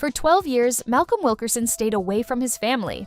For 12 years, Malcolm Wilkerson stayed away from his family.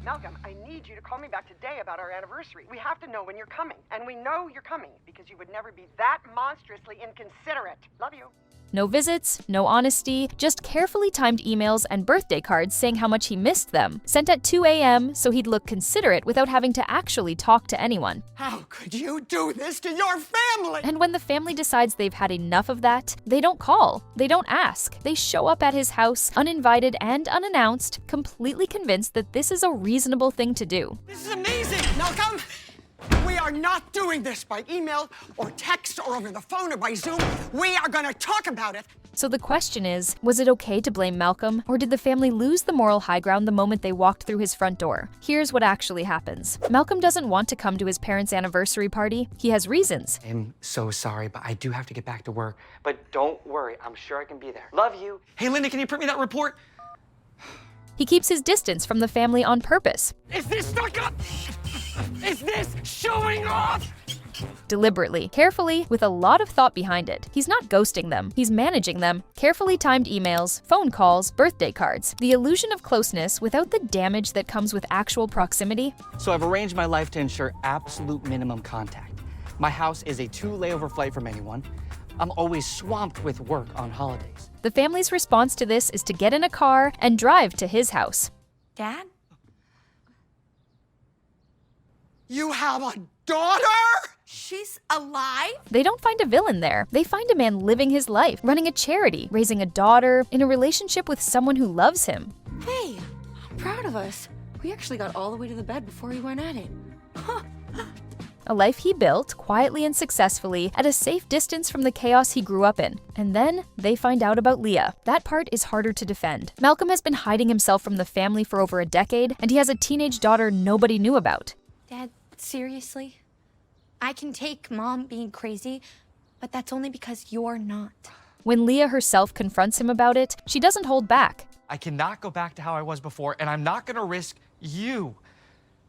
Malcolm, I need you to call me back today about our anniversary. We have to know when you're coming. And we know you're coming because you would never be that monstrously inconsiderate. Love you. No visits, no honesty, just carefully timed emails and birthday cards saying how much he missed them, sent at 2 a.m. so he'd look considerate without having to actually talk to anyone. How could you do this to your family? And when the family decides they've had enough of that, they don't call, they don't ask. They show up at his house, uninvited and unannounced, completely convinced that this is a reasonable thing to do. This is amazing, Malcolm! We are not doing this by email or text or over the phone or by Zoom. We are going to talk about it. So the question is, was it okay to blame Malcolm, or did the family lose the moral high ground the moment they walked through his front door? Here's what actually happens. Malcolm doesn't want to come to his parents' anniversary party. He has reasons. I'm so sorry, but I do have to get back to work. But don't worry, I'm sure I can be there. Love you. Hey, Linda, can you print me that report? He keeps his distance from the family on purpose. Is this stuck up? Is this showing off? Deliberately, carefully, with a lot of thought behind it. He's not ghosting them, he's managing them. Carefully timed emails, phone calls, birthday cards. The illusion of closeness without the damage that comes with actual proximity. So I've arranged my life to ensure absolute minimum contact. My house is a 2-layover flight from anyone. I'm always swamped with work on holidays. The family's response to this is to get in a car and drive to his house. Dad? You have a daughter? She's alive? They don't find a villain there. They find a man living his life, running a charity, raising a daughter, in a relationship with someone who loves him. Hey, I'm proud of us. We actually got all the way to the bed before we went at it. Huh. A life he built, quietly and successfully, at a safe distance from the chaos he grew up in. And then they find out about Leah. That part is harder to defend. Malcolm has been hiding himself from the family for over a decade, and he has a teenage daughter nobody knew about. Dad, seriously? I can take Mom being crazy, but that's only because you're not. When Leah herself confronts him about it, she doesn't hold back. I cannot go back to how I was before, and I'm not gonna risk you.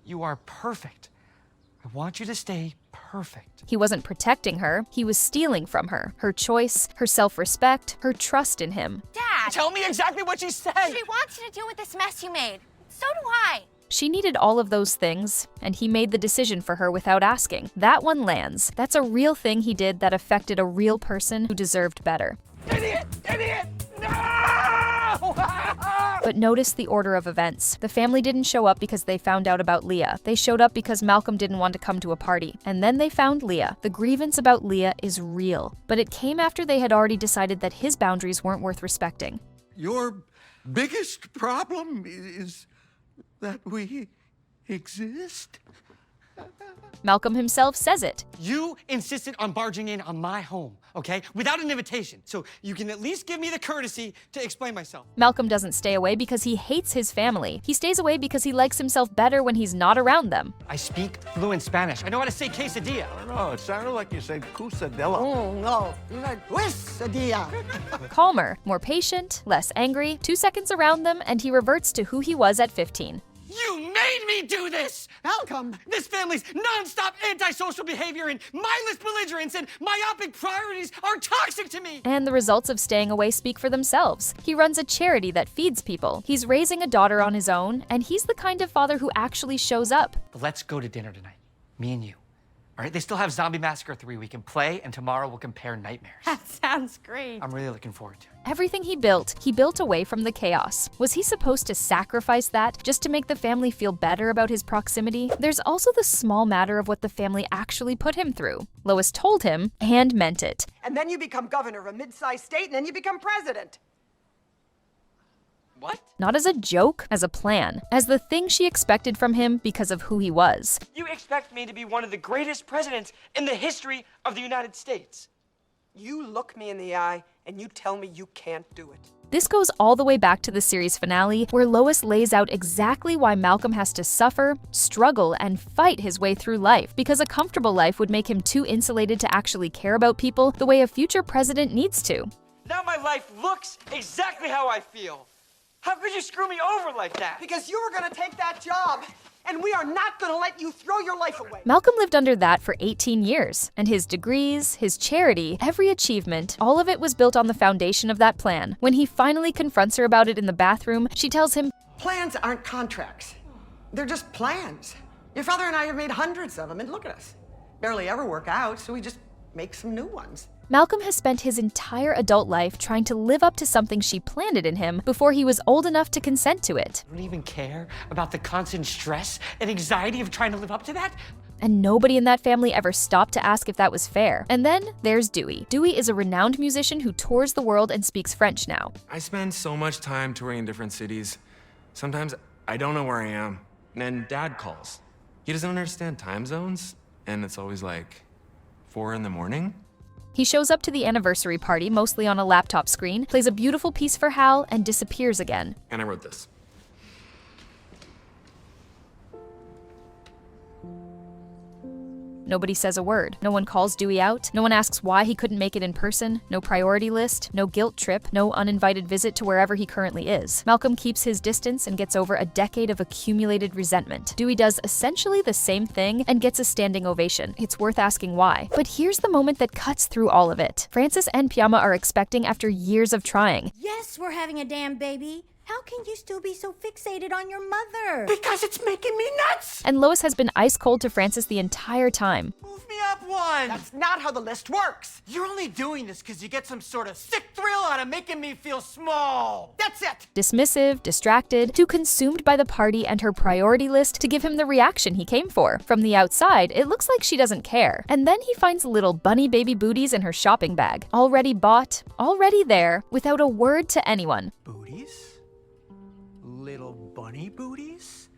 You are perfect. I want you to stay perfect. He wasn't protecting her, he was stealing from her. Her choice, her self-respect, her trust in him. Dad! Tell me exactly what she said! She wants you to deal with this mess you made. So do I. She needed all of those things, and he made the decision for her without asking. That one lands. That's a real thing he did that affected a real person who deserved better. Idiot! Idiot! No! But notice the order of events. The family didn't show up because they found out about Leah. They showed up because Malcolm didn't want to come to a party. And then they found Leah. The grievance about Leah is real. But it came after they had already decided that his boundaries weren't worth respecting. Your biggest problem is that we exist? Malcolm himself says it. You insisted on barging in on my home, okay? Without an invitation. So you can at least give me the courtesy to explain myself. Malcolm doesn't stay away because he hates his family. He stays away because he likes himself better when he's not around them. I speak fluent Spanish. I know how to say quesadilla. I don't know, it sounded like you said quesadilla. Oh, no. You got quesadilla. Calmer, more patient, less angry. 2 seconds around them, and he reverts to who he was at 15. You made me do this! Malcolm. This family's non-stop antisocial behavior and mindless belligerence and myopic priorities are toxic to me! And the results of staying away speak for themselves. He runs a charity that feeds people. He's raising a daughter on his own, and he's the kind of father who actually shows up. Let's go to dinner tonight. Me and you. All right, they still have Zombie Massacre 3. We can play, and tomorrow we'll compare nightmares. That sounds great. I'm really looking forward to it. Everything he built away from the chaos. Was he supposed to sacrifice that just to make the family feel better about his proximity? There's also the small matter of what the family actually put him through. Lois told him, and meant it. And then you become governor of a mid-sized state, and then you become president. What? Not as a joke, as a plan, as the thing she expected from him because of who he was. You expect me to be one of the greatest presidents in the history of the United States. You look me in the eye, and you tell me you can't do it. This goes all the way back to the series finale, where Lois lays out exactly why Malcolm has to suffer, struggle, and fight his way through life, because a comfortable life would make him too insulated to actually care about people the way a future president needs to. Now my life looks exactly how I feel. How could you screw me over like that? Because you were gonna take that job, and we are not gonna let you throw your life away. Malcolm lived under that for 18 years, and his degrees, his charity, every achievement, all of it was built on the foundation of that plan. When he finally confronts her about it in the bathroom, she tells him, Plans aren't contracts. They're just plans. Your father and I have made hundreds of them, and look at us. Barely ever work out, so we just make some new ones. Malcolm has spent his entire adult life trying to live up to something she planted in him before he was old enough to consent to it. You don't even care about the constant stress and anxiety of trying to live up to that? And nobody in that family ever stopped to ask if that was fair. And then there's Dewey. Dewey is a renowned musician who tours the world and speaks French now. I spend so much time touring in different cities. Sometimes I don't know where I am. And then Dad calls. He doesn't understand time zones, and it's always like 4 in the morning. He shows up to the anniversary party mostly on a laptop screen, plays a beautiful piece for Hal, and disappears again. And I wrote this. Nobody says a word. No one calls Dewey out. No one asks why he couldn't make it in person. No priority list. No guilt trip. No uninvited visit to wherever he currently is. Malcolm keeps his distance and gets over a decade of accumulated resentment. Dewey does essentially the same thing and gets a standing ovation. It's worth asking why. But here's the moment that cuts through all of it. Francis and Pyama are expecting after years of trying. Yes, we're having a damn baby. How can you still be so fixated on your mother? Because it's making me nuts! And Lois has been ice cold to Francis the entire time. Move me up one! That's not how the list works. You're only doing this because you get some sort of sick thrill out of making me feel small! That's it! Dismissive, distracted, too consumed by the party and her priority list to give him the reaction he came for. From the outside, it looks like she doesn't care. And then he finds little bunny baby booties in her shopping bag. Already bought, already there, without a word to anyone. Booties? Little bunny booties?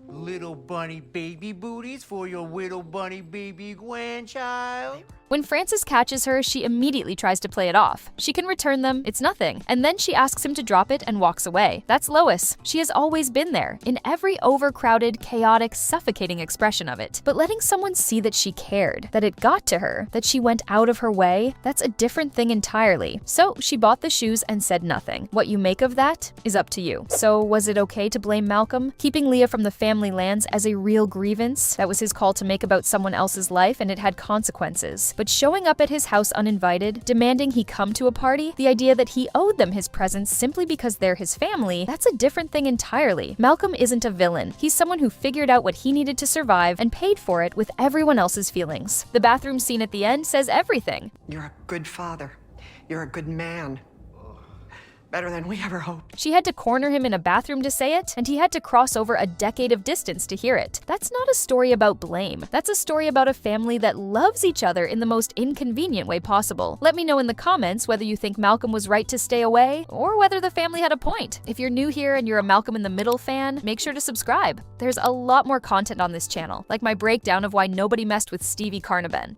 Little bunny baby booties for your little bunny baby grandchild? When Francis catches her, she immediately tries to play it off. She can return them, it's nothing. And then she asks him to drop it and walks away. That's Lois. She has always been there, in every overcrowded, chaotic, suffocating expression of it. But letting someone see that she cared, that it got to her, that she went out of her way, that's a different thing entirely. So she bought the shoes and said nothing. What you make of that is up to you. So was it okay to blame Malcolm? Keeping Leah from the family lands as a real grievance? That was his call to make about someone else's life, and it had consequences. But showing up at his house uninvited, demanding he come to a party, the idea that he owed them his presence simply because they're his family, that's a different thing entirely. Malcolm isn't a villain. He's someone who figured out what he needed to survive and paid for it with everyone else's feelings. The bathroom scene at the end says everything. You're a good father. You're a good man. Better than we ever hoped. She had to corner him in a bathroom to say it, and he had to cross over a decade of distance to hear it. That's not a story about blame. That's a story about a family that loves each other in the most inconvenient way possible. Let me know in the comments whether you think Malcolm was right to stay away, or whether the family had a point. If you're new here and you're a Malcolm in the Middle fan, make sure to subscribe. There's a lot more content on this channel, like my breakdown of why nobody messed with Stevie Carnaben.